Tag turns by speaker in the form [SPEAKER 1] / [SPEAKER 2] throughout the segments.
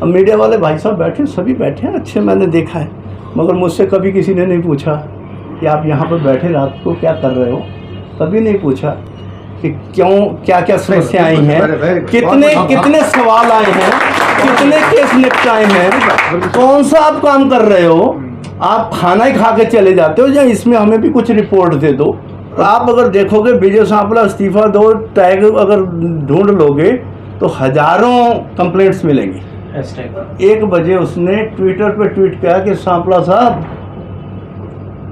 [SPEAKER 1] अब मीडिया वाले भाई साहब बैठे, सभी बैठे हैं, अच्छे मैंने देखा है, मगर मुझसे कभी किसी ने नहीं पूछा कि आप यहाँ पर बैठे रात को क्या कर रहे हो, कभी नहीं पूछा कि क्यों, क्या क्या समस्या आई हैं, कितने सवाल आए हैं, कितने केस निपटाए हैं, कौन सा आप काम कर रहे हो, आप खाना ही खा के चले जाते हो या इसमें हमें भी कुछ रिपोर्ट दे दो। आप अगर देखोगे विजय सांपला इस्तीफा दो टैग अगर ढूंढ लोगे तो हजारों कंप्लेंट्स मिलेंगी। 1 बजे उसने ट्विटर पे ट्वीट किया कि सांपला साहब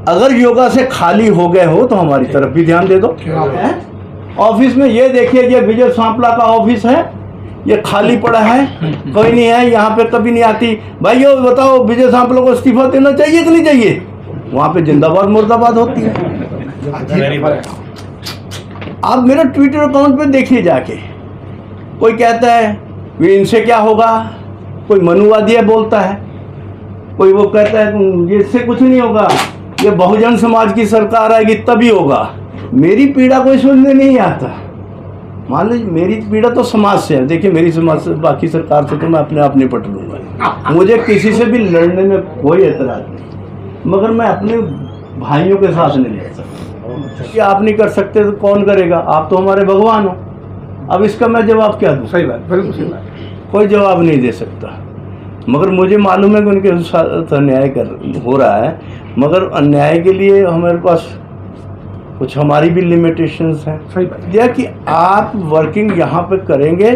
[SPEAKER 1] अगर योगा से खाली हो गए हो तो हमारी तरफ भी ध्यान दे दो। ऑफिस में ये देखिए, ये विजय सांपला का ऑफिस है, ये खाली पड़ा है, कोई नहीं है यहाँ पे, कभी नहीं आती। भाइयों बताओ विजय सांपला को इस्तीफा देना चाहिए कि नहीं चाहिए? वहाँ पे जिंदाबाद मुर्दाबाद होती है। आप मेरा ट्विटर अकाउंट पे देखिए जाके, कोई कहता है ये इनसे क्या होगा, कोई मनुवादी बोलता है, कोई वो कहता है ये इससे कुछ नहीं होगा, ये बहुजन समाज की सरकार आएगी तभी होगा। मेरी पीड़ा कोई सुनने नहीं आता। मान लीजिए मेरी पीड़ा तो समाज से है, देखिए मेरी समाज से, बाकी सरकार से तो मैं अपने आप निपट लूँगा, मुझे किसी से भी लड़ने में कोई एतराज़ नहीं, मगर मैं अपने भाइयों के साथ नहीं लड़ सकता। कि आप नहीं कर सकते तो कौन करेगा? आप तो हमारे भगवान हो। अब इसका मैं जवाब क्या दूँ?
[SPEAKER 2] सही बात, बिल्कुल सही बात।
[SPEAKER 1] कोई जवाब नहीं दे सकता, मगर मुझे मालूम है कि उनके साथ अन्याय हो रहा है, मगर अन्याय के लिए हमारे पास कुछ हमारी भी लिमिटेशंस हैं।
[SPEAKER 2] सही बात
[SPEAKER 1] यह कि आप वर्किंग यहाँ पे करेंगे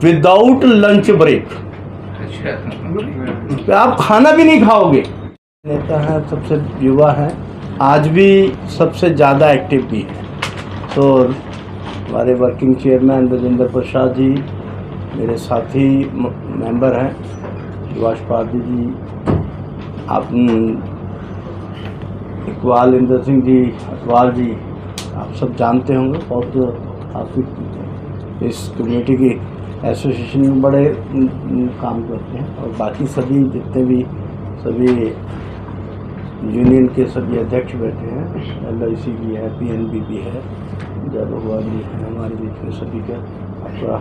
[SPEAKER 1] विदाउट लंच ब्रेक, तो आप खाना भी नहीं खाओगे। नेता हैं, सबसे युवा हैं, आज भी सबसे ज़्यादा एक्टिव भी है। तो हमारे वर्किंग चेयरमैन राजेंद्र प्रसाद जी, मेरे साथी मेंबर हैं सुभाष पारदी जी, आप इकबाल इंदर सिंह जी, अकबाल जी, आप सब जानते होंगे, बहुत आप इस कम्युनिटी की एसोसिएशन में बड़े काम करते हैं। और बाकी सभी जितने भी सभी यूनियन के सभी अध्यक्ष बैठे हैं, LIC भी है, PNB भी है, जादव जी हैं हमारे बीच में, सभी का। आपका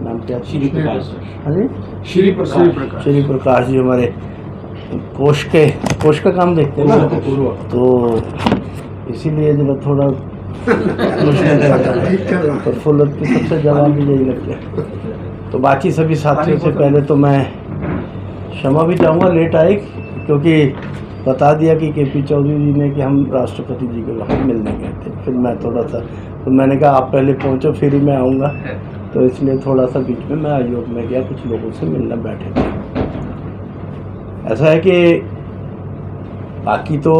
[SPEAKER 1] नाम क्या?
[SPEAKER 2] श्री प्रकाश।
[SPEAKER 1] हाँ जी,
[SPEAKER 2] श्री
[SPEAKER 1] प्रकाश जी हमारे कोष का काम देखते हैं ना, तो इसीलिए जरा थोड़ा प्रफुल्लत की सबसे जवाब भी यही लगता है। तो बाकी सभी साथियों से पहले तो मैं क्षमा भी चाहूँगा, लेट आए, क्योंकि बता दिया कि KP चौधरी जी ने कि हम राष्ट्रपति जी के वहाँ मिलने गए थे। फिर मैं थोड़ा सा, तो मैंने कहा आप पहले पहुँचो फिर ही मैं आऊँगा, तो इसलिए थोड़ा सा बीच में मैं आयोग में गया, कुछ लोगों से मिलना बैठे थे। ऐसा है कि बाकी तो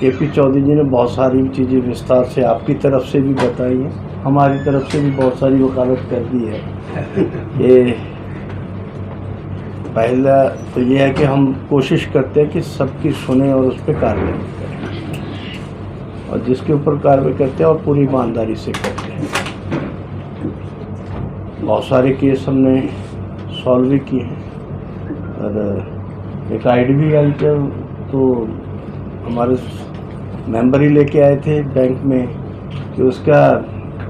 [SPEAKER 1] KP चौधरी जी ने बहुत सारी चीज़ें विस्तार से आपकी तरफ से भी बताई हैं, हमारी तरफ से भी बहुत सारी वकालत कर दी है। ये पहला तो ये है कि हम कोशिश करते हैं कि सबकी सुने और उस पर कार्रवाई करें, और जिसके ऊपर कार्रवाई करते हैं और पूरी ईमानदारी से करते हैं। बहुत सारे केस हमने सॉल्व भी किए हैं, और एक IDB आई तो हमारे मेंबर ही लेके आए थे बैंक में कि उसका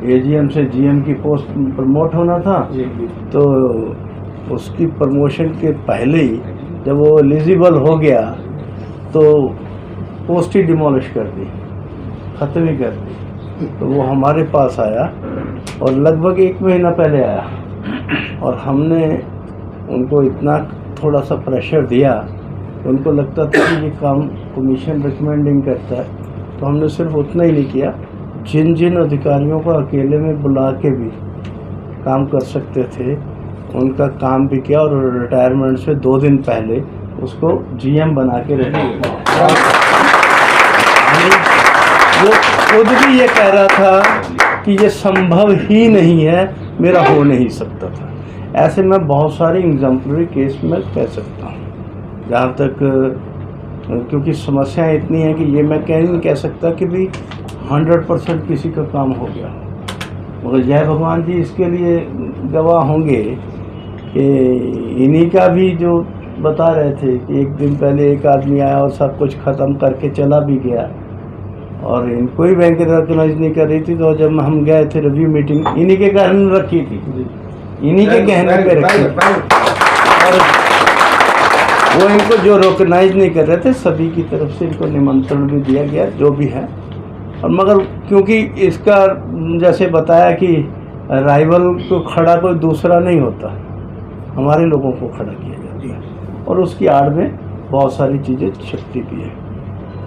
[SPEAKER 1] AGM से GM की पोस्ट प्रमोट होना था, तो उसकी प्रमोशन के पहले ही जब वो एलिजिबल हो गया तो पोस्ट ही डिमोलिश कर दी, ख़त्म ही कर दी। तो वो हमारे पास आया और लगभग 1 महीना पहले आया, और हमने उनको इतना थोड़ा सा प्रेशर दिया, उनको लगता था कि ये काम कमीशन रिकमेंडिंग करता है, तो हमने सिर्फ उतना ही नहीं किया, जिन जिन अधिकारियों को अकेले में बुला के भी काम कर सकते थे उनका काम भी किया, और रिटायरमेंट से 2 दिन पहले उसको GM बना के रखा। वो खुद भी ये कह रहा था कि ये संभव ही नहीं है, मेरा हो नहीं सकता था। ऐसे मैं बहुत सारे एग्जाम्पलरी केस में कह सकता हूँ, जहाँ तक क्योंकि समस्याएं इतनी हैं कि ये मैं नहीं कह सकता कि भी 100% किसी का काम हो गया, मगर जय भगवान जी इसके लिए गवाह होंगे कि इन्हीं का भी जो बता रहे थे कि 1 दिन पहले एक आदमी आया और सब कुछ ख़त्म करके चला भी गया, और इनको ही बैंक रिकॉग्नाइज नहीं कर रही थी। तो जब हम गए थे रिव्यू मीटिंग, इन्हीं के कारण रखी थी, इन्हीं के कहने पे रखी। और वो इनको जो रिकॉग्नाइज नहीं कर रहे थे, सभी की तरफ से इनको निमंत्रण भी दिया गया जो भी है। और मगर क्योंकि इसका जैसे बताया कि राइवल को खड़ा कोई दूसरा नहीं होता, हमारे लोगों को खड़ा किया जाता है और उसकी आड़ में बहुत सारी चीज़ें छिपती भी है।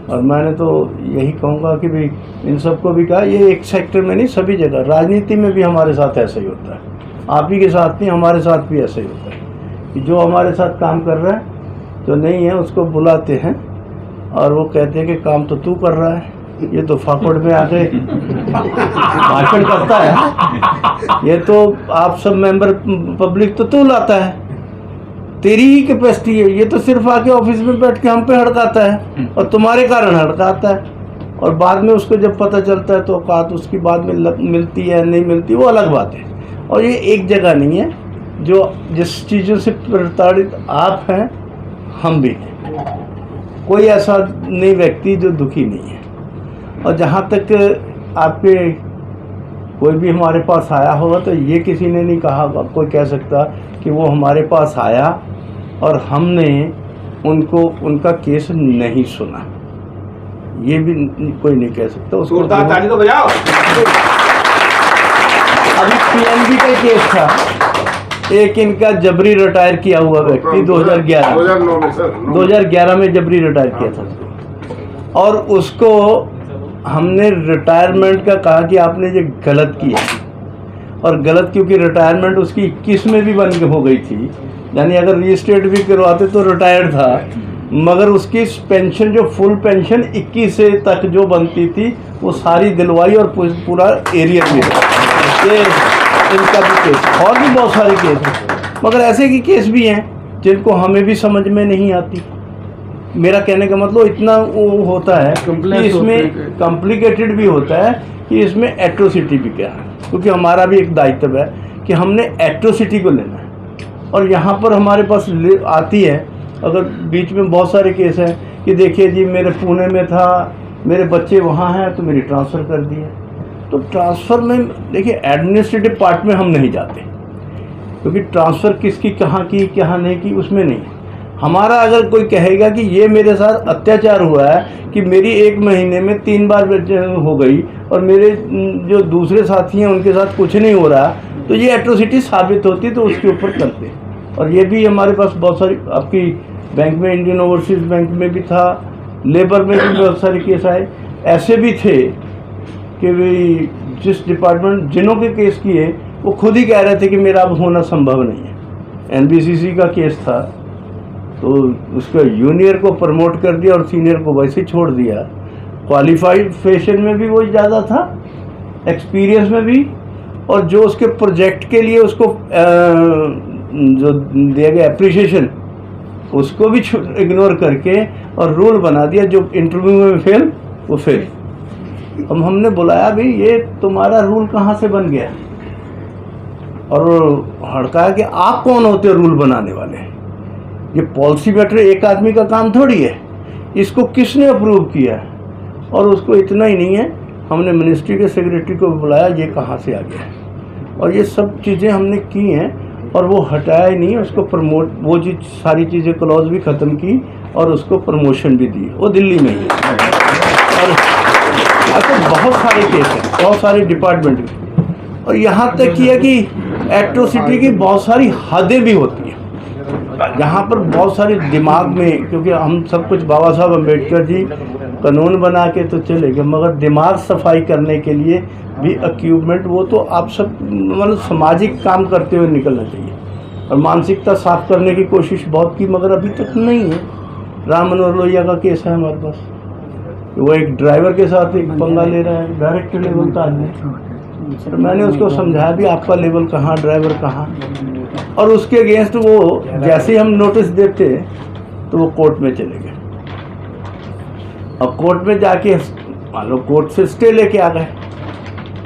[SPEAKER 1] और मैंने तो यही कहूँगा कि भाई इन सबको भी कहा, ये एक सेक्टर में नहीं, सभी जगह राजनीति में भी हमारे साथ ऐसा ही होता है। आप ही के साथ नहीं, हमारे साथ भी ऐसा ही होता है कि जो हमारे साथ काम कर रहा है, जो नहीं है उसको बुलाते हैं और वो कहते हैं कि काम तो तू कर रहा है, ये तो फाकड़ में आके भाषण करता है, ये तो आप सब मेंबर पब्लिक तो तू लाता है, तेरी ही कैपेसिटी है, ये तो सिर्फ आके ऑफिस में बैठ के हम पे हड़काता है और तुम्हारे कारण हड़काता है। और बाद में उसको जब पता चलता है तो औकात उसकी बाद में मिलती है नहीं मिलती, वो अलग बात है। और ये एक जगह नहीं है, जो जिस चीज़ों से प्रताड़ित आप हैं हम भी हैं, कोई ऐसा नहीं व्यक्ति जो दुखी नहीं है। और जहाँ तक आपके कोई भी हमारे पास आया होगा तो ये किसी ने नहीं कहा, कोई कह सकता कि वो हमारे पास आया और हमने उनको उनका केस नहीं सुना, ये भी कोई नहीं कह सकता। उसको
[SPEAKER 2] ताली तो बजाओ।
[SPEAKER 1] अभी पीएनबी का केस था, एक इनका जबरी रिटायर किया हुआ व्यक्ति 2011 में जबरी रिटायर किया था और उसको हमने रिटायरमेंट का कहा कि आपने ये गलत किया। और गलत क्योंकि रिटायरमेंट उसकी 21 में भी बन के हो गई थी, यानी अगर रीस्टेट भी करवाते तो रिटायर्ड था, मगर उसकी पेंशन जो फुल पेंशन 21 से तक जो बनती थी वो सारी दिलवाई और पूरा एरिया में। ये इनका भी केस, और भी बहुत सारे केस हैं, मगर ऐसे की केस भी हैं जिनको हमें भी समझ में नहीं आती। मेरा कहने का मतलब इतना वो होता है कि इसमें कॉम्प्लिकेटेड भी होता है कि इसमें एट्रोसिटी भी क्या है, क्योंकि हमारा भी एक दायित्व है कि हमने एट्रोसिटी को लेना है। और यहाँ पर हमारे पास आती है, अगर बीच में बहुत सारे केस हैं कि देखिए जी मेरे पुणे में था, मेरे बच्चे वहाँ हैं तो मेरी ट्रांसफ़र कर दी है। तो ट्रांसफ़र में देखिए एडमिनिस्ट्रेटिव पार्ट में हम नहीं जाते, क्योंकि ट्रांसफ़र किसकी कहाँ की कहाँ नहीं की उसमें नहीं। हमारा अगर कोई कहेगा कि ये मेरे साथ अत्याचार हुआ है कि मेरी 1 महीने में 3 बार हो गई और मेरे जो दूसरे साथी हैं उनके साथ कुछ नहीं हो रहा, तो ये एट्रोसिटी साबित होती तो उसके ऊपर करते। और ये भी हमारे पास बहुत सारी, आपकी बैंक में, इंडियन ओवरसीज़ बैंक में भी था, लेबर में भी बहुत सारे केस आए। ऐसे भी थे कि भाई जिस डिपार्टमेंट जिन्हों के केस किए वो खुद ही कह रहे थे कि मेरा अब होना संभव नहीं है। NBCC का केस था तो उसका जूनियर को प्रमोट कर दिया और सीनियर को वैसे ही छोड़ दिया। क्वालिफिकेशन में भी वही ज़्यादा था, एक्सपीरियंस में भी, और जो उसके प्रोजेक्ट के लिए उसको जो दिया गया अप्रिशिएशन उसको भी इग्नोर करके और रूल बना दिया, जो इंटरव्यू में फेल वो फेल। अब हमने बुलाया भाई ये तुम्हारा रूल कहाँ से बन गया, और हड़का कि आप कौन होते हो रूल बनाने वाले, ये पॉलिसी मैटर एक आदमी का काम थोड़ी है, इसको किसने अप्रूव किया। और उसको इतना ही नहीं है, हमने मिनिस्ट्री के सेक्रेटरी को बुलाया, ये कहाँ से आ गया, और ये सब चीज़ें हमने की हैं और वो हटाया ही नहीं, उसको प्रमोट, वो चीज़ सारी चीज़ें क्लॉज भी ख़त्म की और उसको प्रमोशन भी दी, वो दिल्ली में ही है। और ऐसे बहुत सारे केस हैं, बहुत सारे डिपार्टमेंट के, और यहाँ तक किया कि एट्रोसिटी की बहुत सारी हदें भी होती हैं, जहाँ पर बहुत सारी दिमाग में, क्योंकि हम सब कुछ बाबा साहब अम्बेडकर जी कानून बना के तो चले गए, मगर दिमाग सफाई करने के लिए भी इक्विपमेंट, वो तो आप सब मतलब सामाजिक काम करते हुए निकलना चाहिए। और मानसिकता साफ करने की कोशिश बहुत की, मगर अभी तक नहीं है। राम मनोहर लोहिया का केस है हमारे पास, वो एक ड्राइवर के साथ एक पंगा ले रहा है, डायरेक्टर लेवल का आदमी, तो मैंने उसको समझाया भी आपका लेवल कहाँ, ड्राइवर कहाँ, और उसके अगेंस्ट वो जैसे ही हम नोटिस देते तो वो कोर्ट में चले गए। अब कोर्ट में जाके मान लो कोर्ट से स्टे लेके आ गए,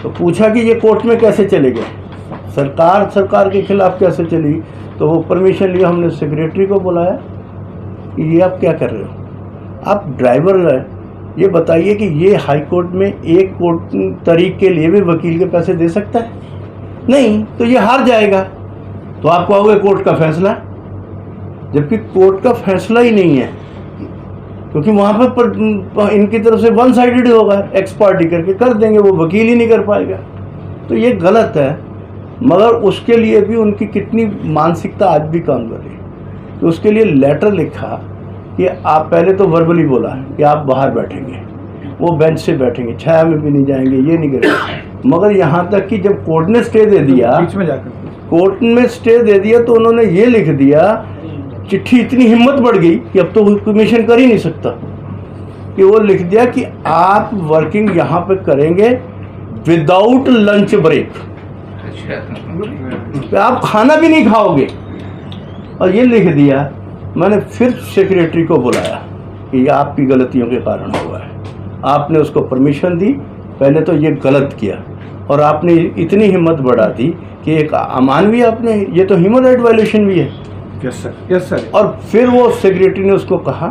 [SPEAKER 1] तो पूछा कि ये कोर्ट में कैसे चले गए, सरकार के खिलाफ कैसे चली, तो वो परमिशन लिया। हमने सेक्रेटरी को बुलाया कि ये आप क्या कर रहे हो, आप ड्राइवर है, ये बताइए कि ये हाई कोर्ट में एक कोर्ट तारीख के लिए भी वकील के पैसे दे सकता है? नहीं, तो ये हार जाएगा, तो आप कहोगे कोर्ट का फैसला, जबकि कोर्ट का फैसला ही नहीं है, क्योंकि वहाँ पर इनकी तरफ से वन साइडेड होगा, एक्स पार्टी करके कर देंगे, वो वकील ही नहीं कर पाएगा। तो ये गलत है। मगर उसके लिए भी उनकी कितनी मानसिकता आज भी काम कर रही है। तो उसके लिए लेटर लिखा कि आप पहले तो वर्बली बोला कि आप बाहर बैठेंगे, वो बेंच से बैठेंगे, छाया में भी नहीं जाएंगे, ये नहीं करेंगे। मगर यहाँ तक कि जब कोर्ट ने स्टे दे दिया,
[SPEAKER 2] बीच में जाकर
[SPEAKER 1] कोर्ट में स्टे दे दिया, तो उन्होंने ये लिख दिया, चिट्ठी इतनी हिम्मत बढ़ गई कि अब तो कमीशन कर ही नहीं सकता, कि वो लिख दिया कि आप वर्किंग यहाँ पे करेंगे विदाउट लंच ब्रेक, आप खाना भी नहीं खाओगे। और ये लिख दिया। मैंने फिर सेक्रेटरी को बुलाया कि ये आपकी गलतियों के कारण हुआ है, आपने उसको परमिशन दी, पहले तो ये गलत किया, और आपने इतनी हिम्मत बढ़ा दी कि एक अमानवीय, आपने ये तो ह्यूमन राइट वायलेशन भी है।
[SPEAKER 2] Yes sir, yes sir.
[SPEAKER 1] और फिर वो सेक्रेटरी ने उसको कहा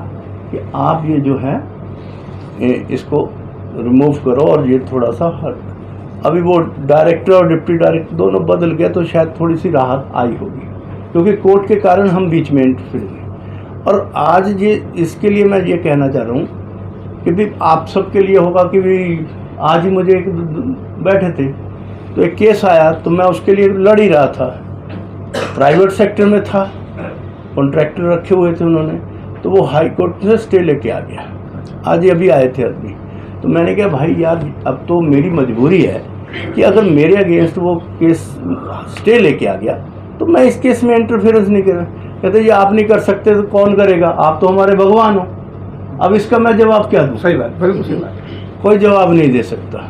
[SPEAKER 1] कि आप ये जो है इसको रिमूव करो, और ये थोड़ा सा हट। अभी वो डायरेक्टर और डिप्टी डायरेक्टर दोनों बदल गया, तो शायद थोड़ी सी राहत आई होगी, क्योंकि कोर्ट के कारण हम बीच में इंटरफेयर हुए। और आज ये इसके लिए मैं ये कहना चाह रहा हूँ कि भी आप सबके लिए होगा कि भी आज ही मुझे एक बैठे थे तो एक केस आया, तो मैं उसके लिए लड़ ही रहा था। प्राइवेट सेक्टर में था, कॉन्ट्रैक्टर रखे हुए थे उन्होंने, तो वो हाई कोर्ट से स्टे लेके आ गया। आज ही अभी आए थे आदमी, तो मैंने कहा भाई यार, अब तो मेरी मजबूरी है कि अगर मेरे अगेंस्ट वो केस स्टे लेके आ गया तो मैं इस केस में इंटरफेरेंस नहीं करूँ। कहते ये आप नहीं कर सकते तो कौन करेगा, आप तो हमारे भगवान हो। अब इसका मैं जवाब क्या दूँ?
[SPEAKER 2] सही बात, बिल्कुल सही बात।
[SPEAKER 1] कोई जवाब नहीं दे सकता।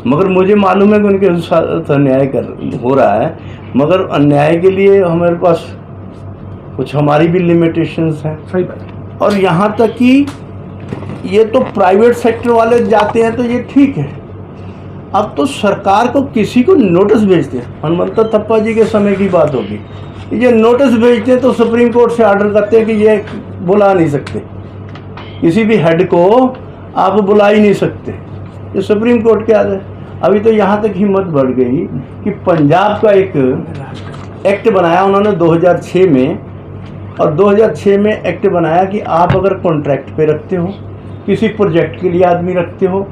[SPEAKER 1] मगर मुझे मालूम है कि उनके साथ अन्याय हो रहा है, मगर अन्याय के लिए हमारे पास कुछ हमारी भी लिमिटेशंस हैं।
[SPEAKER 2] सही बात।
[SPEAKER 1] और यहाँ तक कि ये तो प्राइवेट सेक्टर वाले जाते हैं तो ये ठीक है, अब तो सरकार को किसी को नोटिस भेजते हैं। हनुमंता थप्पा जी के समय की बात होगी, ये नोटिस भेजते हैं तो सुप्रीम कोर्ट से ऑर्डर करते हैं कि ये बुला नहीं सकते, किसी भी हेड को आप बुला ही नहीं सकते, ये सुप्रीम कोर्ट के आदेश। अभी तो यहाँ तक हिम्मत बढ़ गई कि पंजाब का एक एक्ट बनाया उन्होंने 2006 में, और 2006 में एक्ट बनाया कि आप अगर कॉन्ट्रैक्ट पे रखते हो, किसी प्रोजेक्ट के लिए आदमी रखते हो,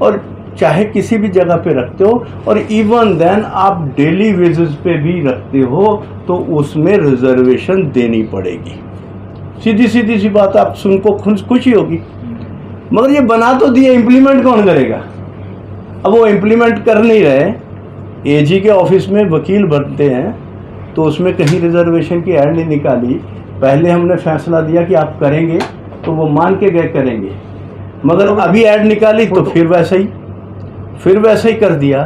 [SPEAKER 1] और चाहे किसी भी जगह पे रखते हो, और इवन देन आप डेली वेजेस पे भी रखते हो, तो उसमें रिजर्वेशन देनी पड़ेगी। सीधी सीधी सी बात, आप सुन को खुशी होगी। मगर ये बना तो दिए, इम्प्लीमेंट कौन करेगा? अब वो इम्प्लीमेंट कर नहीं रहे। एजी के ऑफिस में वकील बनते हैं, तो उसमें कहीं रिजर्वेशन की ऐड नहीं निकाली। पहले हमने फैसला दिया कि आप करेंगे, तो वो मान के गए करेंगे, मगर अभी ऐड निकाली तो फिर वैसा ही कर दिया।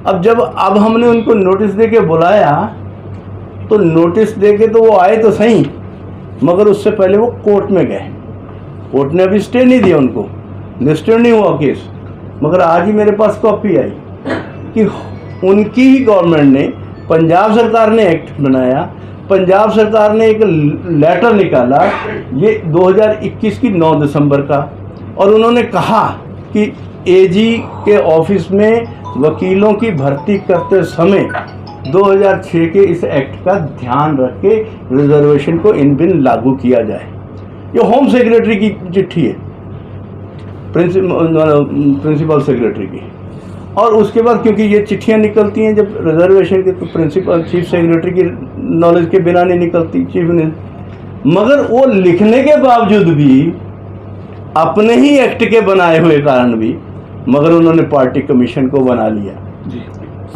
[SPEAKER 1] अब हमने उनको नोटिस दे के बुलाया, तो नोटिस दे के तो वो आए तो सही, मगर उससे पहले वो कोर्ट में गए। कोर्ट ने अभी स्टे नहीं दिया उनको, लिस्टेड नहीं हुआ केस। मगर आज ही मेरे पास कॉपी आई कि उनकी ही गवर्नमेंट ने, पंजाब सरकार ने एक्ट बनाया, पंजाब सरकार ने एक लेटर निकाला, ये 2021 की 9 दिसंबर का, और उन्होंने कहा कि एजी के ऑफिस में वकीलों की भर्ती करते समय 2006 के इस एक्ट का ध्यान रख के रिजर्वेशन को इन बिन लागू किया जाए। ये होम सेक्रेटरी की चिट्ठी है, प्रिंसिपल सेक्रेटरी की। और उसके बाद क्योंकि ये चिट्ठियां निकलती हैं जब रिजर्वेशन की, तो प्रिंसिपल चीफ सेक्रेटरी की नॉलेज के बिना नहीं निकलती, चीफ ने। मगर वो लिखने के बावजूद भी, अपने ही एक्ट के बनाए हुए कारण भी, मगर उन्होंने पार्टी कमीशन को बना लिया।
[SPEAKER 2] जी।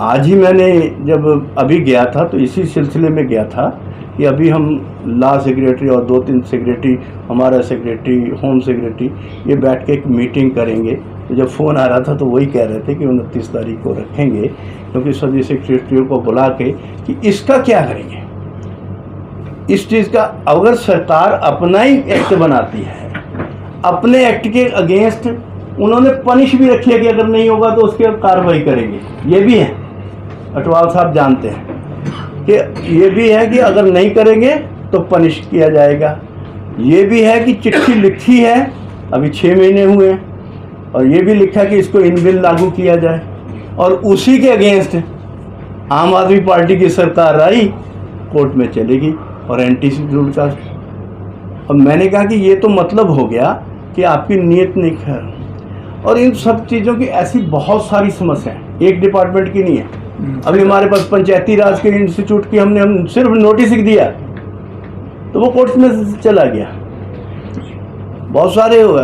[SPEAKER 1] आज ही मैंने जब अभी गया था तो इसी सिलसिले में गया था कि अभी हम लॉ सेक्रेटरी और 2-3 सेक्रेटरी, हमारा सेक्रेटरी, होम सेक्रेटरी, ये बैठ के एक मीटिंग करेंगे। तो जब फ़ोन आ रहा था तो वही कह रहे थे कि 29 तारीख को रखेंगे, क्योंकि सभी सेक्रेटरियों को बुला के कि इसका क्या करेंगे, इस चीज़ का। अगर सरकार अपना ही एक्ट बनाती है, अपने एक्ट के अगेंस्ट उन्होंने पनिश भी रखी है कि अगर नहीं होगा तो उसकी कार्रवाई करेंगे। ये भी है, अटवाल साहब जानते हैं कि ये भी है कि अगर नहीं करेंगे तो पनिश किया जाएगा। ये भी है कि चिट्ठी लिखी है, अभी 6 महीने हुए हैं, और ये भी लिखा कि इसको इन बिल लागू किया जाए। और उसी के अगेंस्ट आम आदमी पार्टी की सरकार आई, कोर्ट में चलेगी और एंटी शेड्यूल का और मैंने कहा कि ये तो मतलब हो गया कि आपकी नीयत नहीं खैर। और इन सब चीज़ों की ऐसी बहुत सारी समस्याएं एक डिपार्टमेंट की नहीं है। अभी हमारे पास पंचायती राज के इंस्टीट्यूट की हम सिर्फ नोटिस दिया तो वो कोर्ट में चला गया। बहुत सारे हुआ।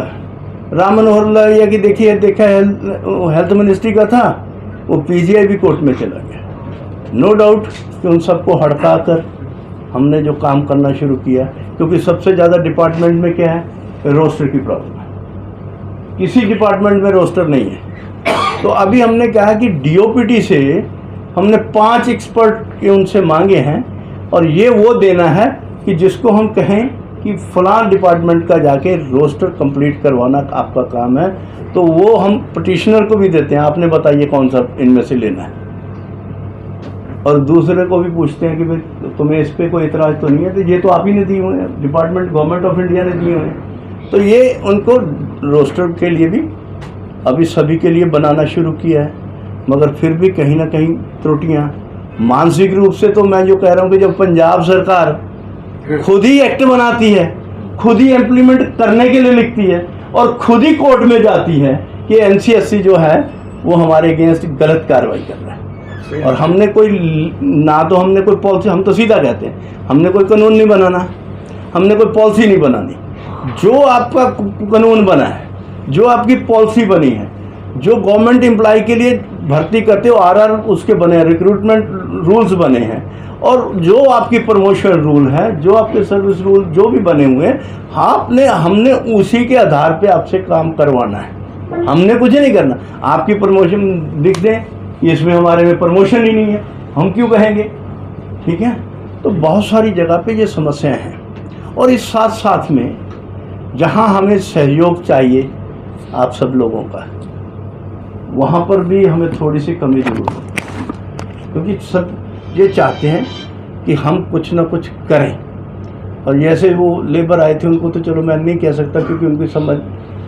[SPEAKER 1] राम मनोहर लोहिया की देखा हेल्थ मिनिस्ट्री का था, वो पीजीआई भी कोर्ट में चला गया। नो डाउट कि उन सबको हड़का कर हमने जो काम करना शुरू किया, क्योंकि सबसे ज़्यादा डिपार्टमेंट में क्या है, रोस्टर की प्रॉब्लम है। किसी डिपार्टमेंट में रोस्टर नहीं है। तो अभी हमने कहा कि डीओपीटी से हमने 5 एक्सपर्ट के उनसे मांगे हैं, और ये वो देना है कि जिसको हम कहें कि फलां डिपार्टमेंट का जाके रोस्टर कंप्लीट करवाना आपका काम है, तो वो हम पटिशनर को भी देते हैं, आपने बताइए कौन सा इनमें से लेना है। और दूसरे को भी पूछते हैं कि भाई तुम्हें इस पर कोई इतराज़ तो नहीं है, तो ये तो आप ही ने दिए हुए हैं, डिपार्टमेंट गवर्नमेंट ऑफ इंडिया ने दिए हुए हैं। तो ये उनको रोस्टर के लिए भी अभी सभी के लिए बनाना शुरू किया है, मगर फिर भी कहीं ना कहीं त्रुटियाँ मानसिक रूप से। तो मैं जो कह रहा हूँ कि जब पंजाब सरकार खुद ही एक्ट बनाती है, खुद ही इम्प्लीमेंट करने के लिए लिखती है, और खुद ही कोर्ट में जाती है कि एनसीएससी जो है वो हमारे अगेंस्ट गलत कार्रवाई कर रहा है, और हमने कोई पॉलिसी, हम तो सीधा कहते हैं हमने कोई कानून नहीं बनाना, हमने कोई पॉलिसी नहीं बनानी। जो आपका कानून बना है, जो आपकी पॉलिसी बनी है, जो गवर्नमेंट एम्प्लॉय के लिए भर्ती करते हो आरआर उसके बने हैं, रिक्रूटमेंट रूल्स बने हैं, और जो आपकी प्रमोशन रूल है, जो आपके सर्विस रूल जो भी बने हुए हैं, हमने उसी के आधार पे आपसे काम करवाना है। हमने कुछ नहीं करना। आपकी प्रमोशन लिख दें, इसमें हमारे में प्रमोशन ही नहीं है, हम क्यों कहेंगे? ठीक है। तो बहुत सारी जगह पे ये समस्याएं हैं, और इस साथ साथ में जहां हमें सहयोग चाहिए आप सब लोगों का, वहाँ पर भी हमें थोड़ी सी कमी जरूर है, क्योंकि सब ये चाहते हैं कि हम कुछ ना कुछ करें। और जैसे वो लेबर आए थे, उनको तो चलो मैं नहीं कह सकता, क्योंकि उनकी समझ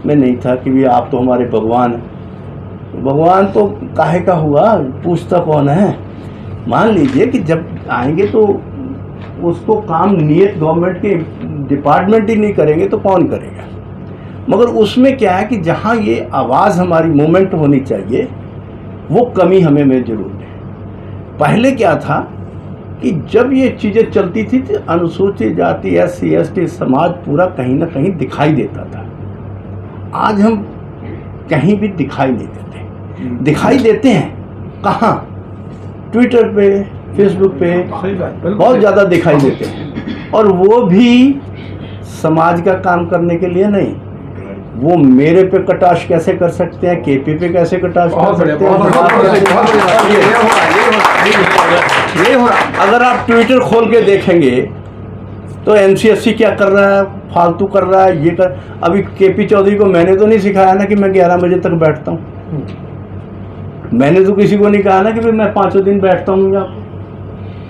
[SPEAKER 1] में नहीं था कि भी आप तो हमारे भगवान हैं। भगवान तो काहे का हुआ, पूछता कौन है। मान लीजिए कि जब आएंगे तो उसको काम नियत गवर्नमेंट के डिपार्टमेंट ही नहीं करेंगे तो कौन करेगा। मगर उसमें क्या है कि जहाँ ये आवाज़ हमारी मूवमेंट होनी चाहिए, वो कमी हमें में जरूर है। पहले क्या था कि जब ये चीज़ें चलती थी तो अनुसूचित जाति SC ST समाज पूरा कहीं ना कहीं दिखाई देता था। आज हम कहीं भी दिखाई नहीं देते। दिखाई देते हैं कहाँ? ट्विटर पे, फेसबुक पे बहुत ज़्यादा दिखाई देते हैं, और वो भी समाज का काम करने के लिए नहीं। वो मेरे पे कटाश कैसे कर सकते हैं, KP पे कैसे कटाश कर सकते हैं। अगर आप ट्विटर खोल के देखेंगे तो NCSC क्या कर रहा है, फालतू कर रहा है, ये कर। अभी KP चौधरी को मैंने तो नहीं सिखाया ना कि मैं 11 बजे तक बैठता हूँ। मैंने तो किसी को नहीं कहा ना कि भाई मैं 5 दिन बैठता हूँ। या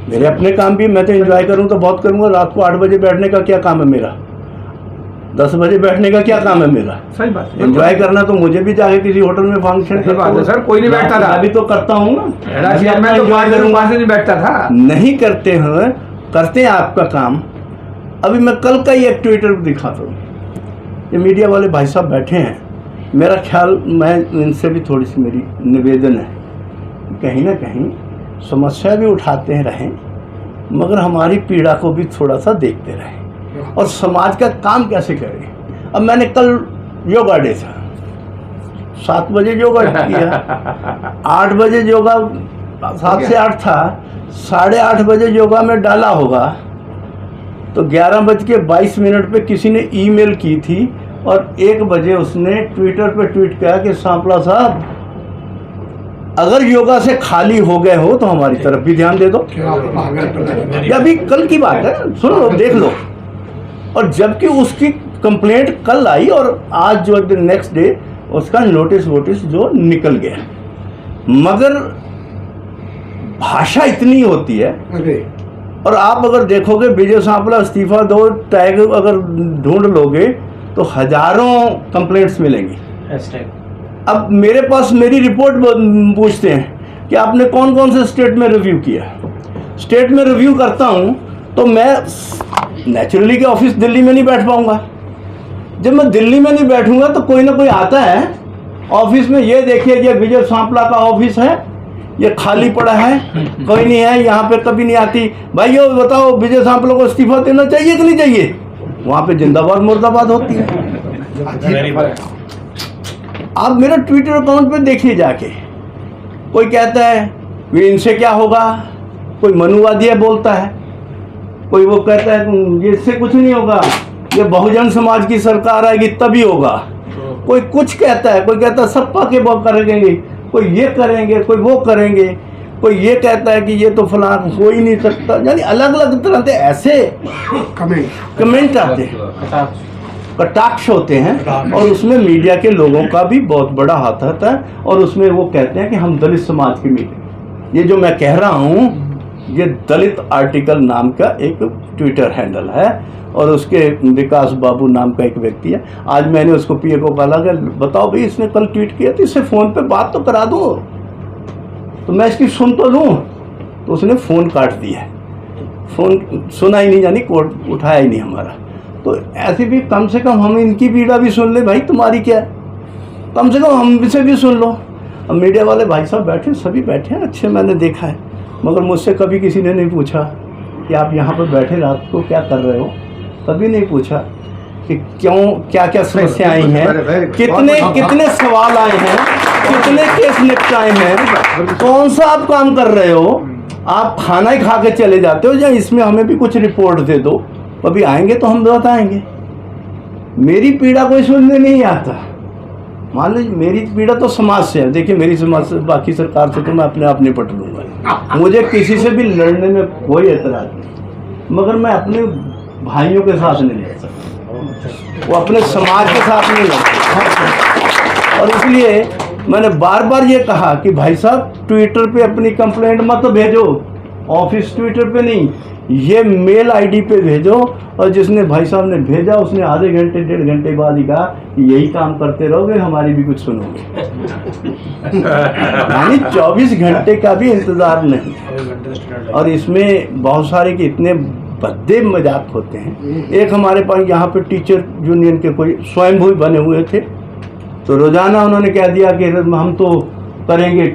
[SPEAKER 1] मेरे अपने काम भी, मैं तो एंजॉय करूँ तो बहुत करूँगा। रात को 8 बजे बैठने का क्या काम है मेरा, 10 बजे बैठने का क्या काम है मेरा?
[SPEAKER 2] सही बात।
[SPEAKER 1] एंजॉय करना तो मुझे भी जाके किसी होटल में फंक्शन
[SPEAKER 2] सर, कोई नहीं बैठता था।
[SPEAKER 1] अभी तो करता हूँ ना,
[SPEAKER 2] मैं तो 5 दिन नहीं बैठता था।
[SPEAKER 1] नहीं करते हैं, करते हैं आपका काम। अभी मैं कल का ही एक ट्विटर दिखाता हूँ, ये मीडिया वाले भाई साहब बैठे हैं, मेरा ख्याल, मैं इनसे भी थोड़ी सी मेरी निवेदन है, कहीं ना कहीं समस्या भी उठाते हैं रहें, मगर हमारी पीड़ा को भी थोड़ा सा देखते रहें, और समाज का काम कैसे करें। अब मैंने कल योगा डे था, 7 बजे योगा किया, 8 बजे योगा, 7 से 8 था, 8:30 बजे योगा में डाला होगा, तो 11:22 पे किसी ने ईमेल की थी, और 1 बजे उसने ट्विटर पे ट्वीट किया कि सांपला साहब अगर योगा से खाली हो गए हो तो हमारी तरफ भी ध्यान दे दो। ये अभी कल की बात है, सुन लो, देख लो। और जबकि उसकी कंप्लेंट कल आई, और आज जो नेक्स्ट डे उसका नोटिस वोटिस जो निकल गया। मगर भाषा इतनी होती है, और आप अगर देखोगे विजय सांपला इस्तीफा दो टैग अगर ढूंढ लोगे तो हजारों कंप्लेंट्स मिलेंगी। अब मेरे पास मेरी रिपोर्ट पूछते हैं कि आपने कौन कौन से स्टेट में रिव्यू किया। स्टेट में रिव्यू करता हूं तो मैं नेचुरली के ऑफिस दिल्ली में नहीं बैठ पाऊंगा। जब मैं दिल्ली में नहीं बैठूंगा तो कोई ना कोई आता है ऑफिस में, ये देखिए ये विजय सांपला का ऑफिस है, ये खाली पड़ा है, कोई नहीं है यहाँ पे, कभी नहीं आती। भाई ये बताओ विजय सांपला को इस्तीफा देना चाहिए कि नहीं चाहिए? वहाँ पे जिंदाबाद मुर्दाबाद होती है। आप मेरा ट्विटर अकाउंट पे देखिए जाके, कोई कहता है वे इनसे क्या होगा, कोई मनुवादी बोलता है, कोई वो कहता है ये इससे कुछ नहीं होगा, ये बहुजन समाज की सरकार आएगी तभी होगा। कोई कुछ कहता है, कोई कहता है सपा के वो करेंगे, कोई ये करेंगे, कोई वो करेंगे, कोई ये कहता है कि ये तो फलां हो ही नहीं सकता। यानी अलग अलग तरह के ऐसे कमेंट आते हैं, कटाक्ष होते हैं, और उसमें मीडिया के लोगों का भी बहुत बड़ा हाथ होता है। और उसमें वो कहते हैं कि हम दलित समाज के मीडिया, ये जो मैं कह रहा हूँ ये दलित आर्टिकल नाम का एक ट्विटर हैंडल है, और उसके विकास बाबू नाम का एक व्यक्ति है। आज मैंने उसको पीए को कहा कि बताओ भाई इसने कल ट्वीट किया तो इससे फ़ोन पे बात तो करा दो, तो मैं इसकी सुन तो लूँ। तो उसने फ़ोन काट दिया, फ़ोन सुना ही नहीं, यानी कोर्ट उठाया ही नहीं हमारा। तो ऐसे भी कम से कम हम इनकी पीड़ा भी सुन ले भाई, तुम्हारी क्या है, कम से कम हम से भी सुन लो। अब मीडिया वाले भाई साहब बैठे, सभी बैठे हैं अच्छे, मैंने देखा है, मगर मुझसे कभी किसी ने नहीं पूछा कि आप यहाँ पर बैठे रात को क्या कर रहे हो। कभी नहीं पूछा कि क्यों, क्या क्या समस्या आई हैं, कितने सवाल आए हैं, कितने केस निपटाए हैं, कौन सा आप काम कर रहे हो, आप खाना ही खा के चले जाते हो या इसमें हमें भी कुछ रिपोर्ट दे दो। कभी आएंगे तो हम बताएंगे। मेरी पीड़ा कोई सुनने नहीं आता। मान लीजिए मेरी पीड़ा तो समाज से है, देखिए मेरी समाज से, बाकी सरकार से तो मैं अपने आप निपट लूँगा, मुझे किसी से भी लड़ने में कोई एतराज़ नहीं, मगर मैं अपने भाइयों के साथ नहीं लड़ सकता, वो अपने समाज के साथ नहीं लड़ सकता। और इसलिए मैंने बार बार ये कहा कि भाई साहब ट्विटर पे अपनी कंप्लेंट मत भेजो, ऑफिस ट्विटर पे नहीं, ये मेल आईडी पे भेजो। और जिसने भाई साहब ने भेजा उसने आधे घंटे 1.5 घंटे बाद ही कहा कि यही काम करते रहोगे, हमारी भी कुछ सुनोगे। यानी 24 घंटे का भी इंतजार नहीं। और इसमें बहुत सारे के इतने भद्दे मजाक होते हैं। एक हमारे पास यहाँ पे टीचर यूनियन के कोई स्वयंभू बने हुए थे, तो रोजाना उन्होंने कह दिया कि हम तो करेंगे,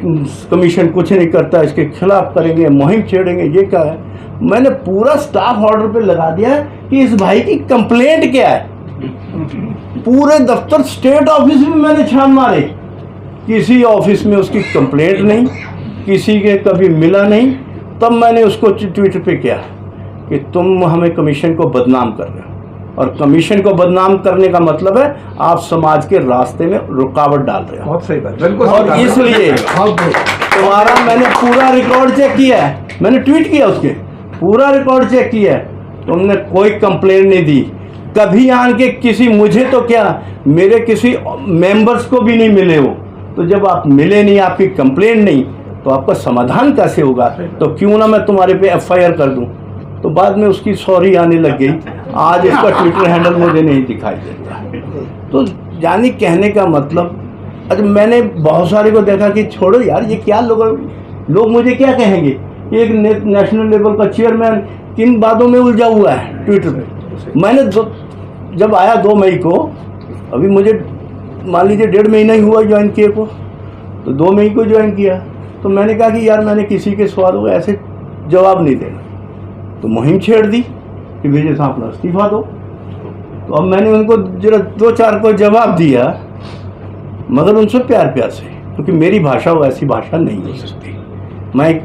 [SPEAKER 1] कमीशन कुछ नहीं करता, इसके खिलाफ करेंगे, मुहिम छेड़ेंगे। ये क्या है? मैंने पूरा स्टाफ ऑर्डर पे लगा दिया कि इस भाई की कंप्लेंट क्या है। पूरे दफ्तर स्टेट ऑफिस में मैंने छान मारे, किसी ऑफिस में उसकी कंप्लेंट नहीं, किसी के कभी मिला नहीं। तब मैंने उसको ट्विटर पे किया कि तुम हमें कमीशन को बदनाम कर रहे हो, और कमीशन को बदनाम करने का मतलब है आप समाज के रास्ते में रुकावट डाल रहे हो।
[SPEAKER 2] बहुत सही बात, बिल्कुल।
[SPEAKER 1] और इसलिए तुम्हारा मैंने पूरा रिकॉर्ड चेक किया है, मैंने ट्वीट किया उसके, पूरा रिकॉर्ड चेक किया है, तुमने कोई कंप्लेंट नहीं दी कभी आन के किसी, मुझे तो क्या मेरे किसी मेंबर्स को भी नहीं मिले हो। तो जब आप मिले नहीं, आपकी कंप्लेंट नहीं, तो आपका समाधान कैसे होगा? तो क्यों ना मैं तुम्हारे पे FIR कर दूं। तो बाद में उसकी सॉरी आने लग गई। आज इसका ट्विटर हैंडल मुझे नहीं दिखाई देता। तो यानी कहने का मतलब, अच्छा मैंने बहुत सारे को देखा कि छोड़ो यार ये क्या, लोग मुझे क्या कहेंगे। एक नेशनल लेवल का चेयरमैन किन बातों में उलझा हुआ है ट्विटर पे। मैंने जब आया 2 मई को, अभी मुझे मान लीजिए 1.5 महीना ही हुआ ज्वाइन किए को, तो 2 मई को ज्वाइन किया। तो मैंने कहा कि यार मैंने किसी के सवालों का ऐसे जवाब नहीं देना, तो मुहिम छेड़ दी कि विजय सांपला इस्तीफा दो। तो अब मैंने उनको जरा 2-4 को जवाब दिया, मगर उनसे प्यार से, क्योंकि मेरी भाषा वैसी भाषा नहीं हो सकती। मैं एक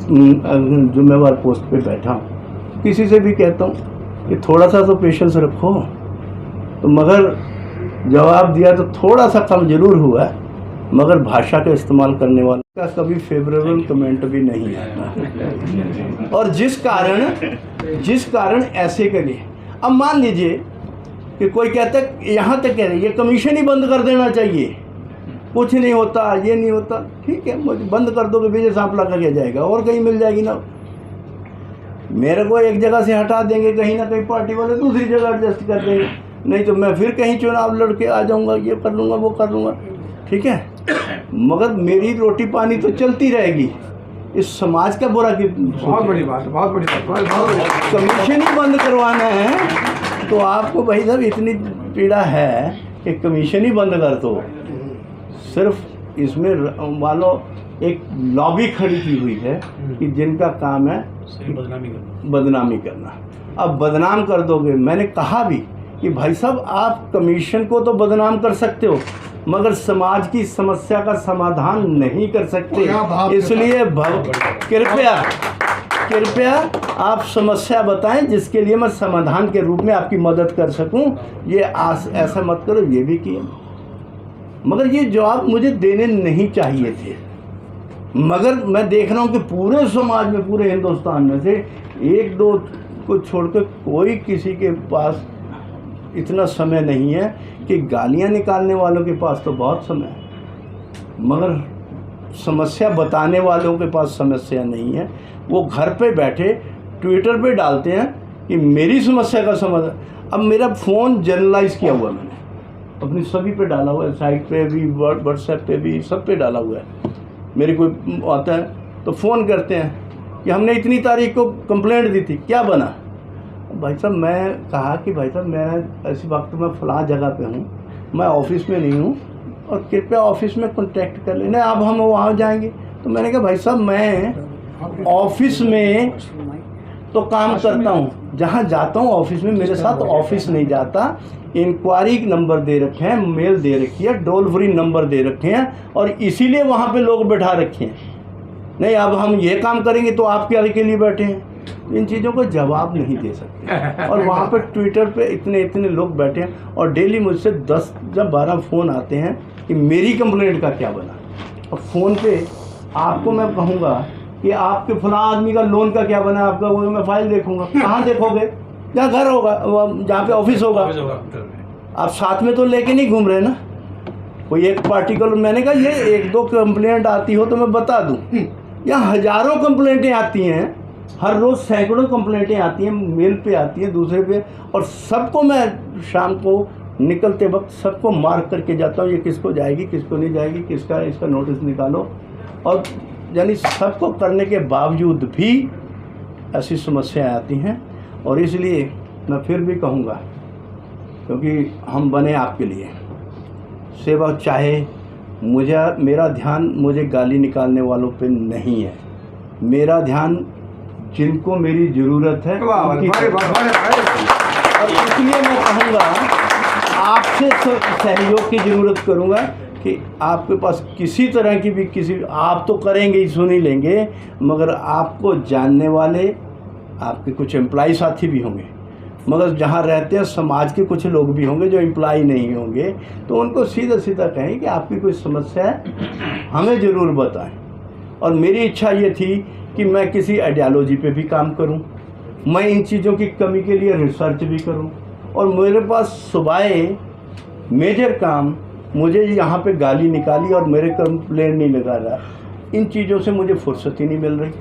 [SPEAKER 1] जिम्मेवार पोस्ट पे बैठा हूँ, किसी से भी कहता हूँ कि थोड़ा सा तो पेशेंस रखो। तो मगर जवाब दिया तो थोड़ा सा कम जरूर हुआ, मगर भाषा का इस्तेमाल करने वाला का कभी फेवरेबल कमेंट भी नहीं आता। और जिस कारण ऐसे करिए। अब मान लीजिए कि कोई कहता है, यहाँ तक कह रहे ये कमीशन ही बंद कर देना चाहिए, कुछ नहीं होता, ये नहीं होता। ठीक है, मुझे बंद कर दो, विजय सांपला का क्या जाएगा, और कहीं मिल जाएगी ना। मेरे को एक जगह से हटा देंगे, कहीं ना कहीं पार्टी वाले दूसरी जगह एडजस्ट कर देंगे, नहीं तो मैं फिर कहीं चुनाव लड़के आ जाऊंगा, ये कर लूँगा, वो कर लूँगा। ठीक है, मगर मेरी रोटी पानी तो चलती रहेगी। इस समाज का बुरा की
[SPEAKER 2] बहुत बड़ी बात है, बहुत बड़ी बात, बहुत बड़ी बात।
[SPEAKER 1] कमीशन ही बंद करवाना है तो आपको भाई साहब इतनी पीड़ा है कि कमीशन ही बंद कर दो। सिर्फ इसमें मान लो एक लॉबी खड़ी की हुई है कि जिनका काम है बदनामी करना। अब बदनाम कर दोगे, मैंने कहा भी कि भाई साहब आप कमीशन को तो बदनाम कर सकते हो मगर समाज की समस्या का समाधान नहीं कर सकते। इसलिए कृपया आप समस्या बताएं जिसके लिए मैं समाधान के रूप में आपकी मदद कर सकूं। ये ऐसा मत करो, ये भी किया मगर ये जवाब मुझे देने नहीं चाहिए थे। मगर मैं देख रहा हूं कि पूरे समाज में, पूरे हिंदुस्तान में से एक दो को छोड़कर कोई किसी के पास इतना समय नहीं है कि गालियां निकालने वालों के पास तो बहुत समय है मगर समस्या बताने वालों के पास समस्या नहीं है। वो घर पे बैठे ट्विटर पे डालते हैं कि मेरी समस्या का समाधान। अब मेरा फ़ोन जर्नलाइज किया हुआ मैंने अपनी सभी पे डाला हुआ है, साइट पे भी, व्हाट्सएप पे भी, सब पे डाला हुआ है। मेरे कोई आता है तो फ़ोन करते हैं कि हमने इतनी तारीख को कंप्लेंट दी थी, क्या बना? भाई साहब मैं कहा कि भाई साहब मैं ऐसी वक्त में फ़लाँ जगह पे हूँ, मैं ऑफिस में नहीं हूँ और कृपया ऑफिस में कांटेक्ट कर लेना, अब हम वहाँ जाएंगे। तो मैंने कहा भाई साहब मैं ऑफिस में तो काम करता हूँ, जहाँ जाता हूँ ऑफिस में मेरे साथ ऑफिस नहीं जाता। इंक्वायरी नंबर दे रखे हैं, मेल दे रखी है, टोल फ्री नंबर दे रखे हैं और इसीलिए वहाँ पे लोग बैठा रखे हैं। नहीं अब हम ये काम करेंगे तो आप क्या के लिए बैठे हैं? इन चीज़ों को जवाब नहीं दे सकते। और वहाँ पर ट्विटर पे इतने लोग बैठे हैं और डेली मुझसे 10 या 12 फ़ोन आते हैं कि मेरी कंप्लेंट का क्या बना। और फ़ोन पे आपको मैं कहूँगा कि आपके फलां आदमी का लोन का क्या बना, आपका वो मैं फाइल देखूँगा। कहाँ देखोगे? जहाँ घर होगा, जहाँ पे ऑफिस होगा। आप साथ में तो लेके नहीं घूम रहे ना। कोई एक पार्टिकुलर, मैंने कहा ये एक दो कंप्लेंट आती हो तो मैं बता दूँ, यहाँ हज़ारों कंप्लेंटें आती हैं, हर रोज़ सैकड़ों कंप्लेंटें आती हैं, मेल पे आती हैं, दूसरे पे, और सबको मैं शाम को निकलते वक्त सबको मार्क करके जाता हूँ, ये किसको जाएगी, किसको नहीं जाएगी, किसका इसका नोटिस निकालो। और यानी सबको करने के बावजूद भी ऐसी समस्याएं आती हैं। और इसलिए मैं फिर भी कहूँगा, क्योंकि हम बने आपके लिए, सेवा चाहे मेरा ध्यान मुझे गाली निकालने वालों पे नहीं है, मेरा ध्यान जिनको मेरी ज़रूरत है उनकी। और इसलिए मैं कहूँगा आपसे सहयोग की ज़रूरत करूँगा कि आपके पास किसी तरह की भी आप तो करेंगे ही, सुन ही लेंगे, मगर आपको जानने वाले आपके कुछ एम्प्लॉय साथी भी होंगे, मगर जहाँ रहते हैं समाज के कुछ लोग भी होंगे जो एम्प्लॉय नहीं होंगे, तो उनको सीधा सीधा कहें कि आपकी कोई समस्या है हमें ज़रूर बताएं। और मेरी इच्छा ये थी कि मैं किसी आइडियोलॉजी पे भी काम करूं, मैं इन चीज़ों की कमी के लिए रिसर्च भी करूं, और मेरे पास सुबह मेजर काम, मुझे यहाँ पे गाली निकाली और मेरे कंप्लेंट नहीं लगा रहा, इन चीज़ों से मुझे फुर्सत ही नहीं मिल रही।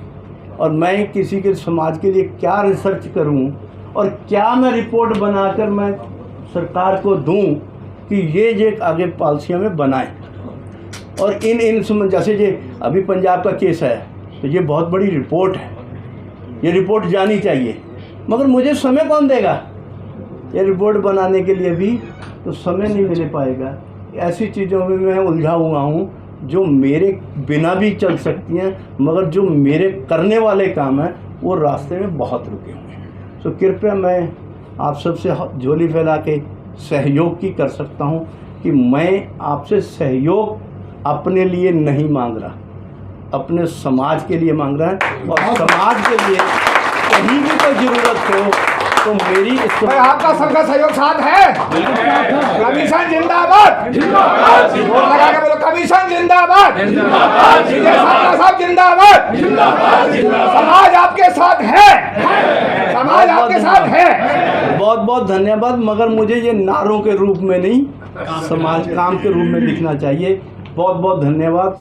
[SPEAKER 1] और मैं किसी के समाज के लिए क्या रिसर्च करूं और क्या मैं रिपोर्ट बनाकर मैं सरकार को दूं कि ये आगे पॉलिसियाँ में बनाएं। और इन जैसे ये अभी पंजाब का केस है तो ये बहुत बड़ी रिपोर्ट है, ये रिपोर्ट जानी चाहिए, मगर मुझे समय कौन देगा ये रिपोर्ट बनाने के लिए? भी तो समय नहीं मिल पाएगा। ऐसी चीज़ों में मैं उलझा हुआ हूँ जो मेरे बिना भी चल सकती हैं, मगर जो मेरे करने वाले काम हैं वो रास्ते में बहुत रुके हुए हैं। तो कृपया मैं आप सबसे झोली फैला के सहयोग की कर सकता हूँ कि मैं आपसे सहयोग अपने लिए नहीं मांग रहा, अपने समाज के लिए मांग रहा है। और समाज के लिए कहीं भी कोई ज़रूरत हो तो मेरी
[SPEAKER 2] आपका सबका सहयोग साथ है। कमीशन जिंदाबाद, लगा के बोलो कमीशन जिंदाबाद, सब जिंदाबाद। समाज आपके साथ है, समाज आपके साथ है।
[SPEAKER 1] बहुत बहुत धन्यवाद। मगर मुझे ये नारों के रूप में नहीं, समाज काम के रूप में दिखना चाहिए। बहुत बहुत धन्यवाद।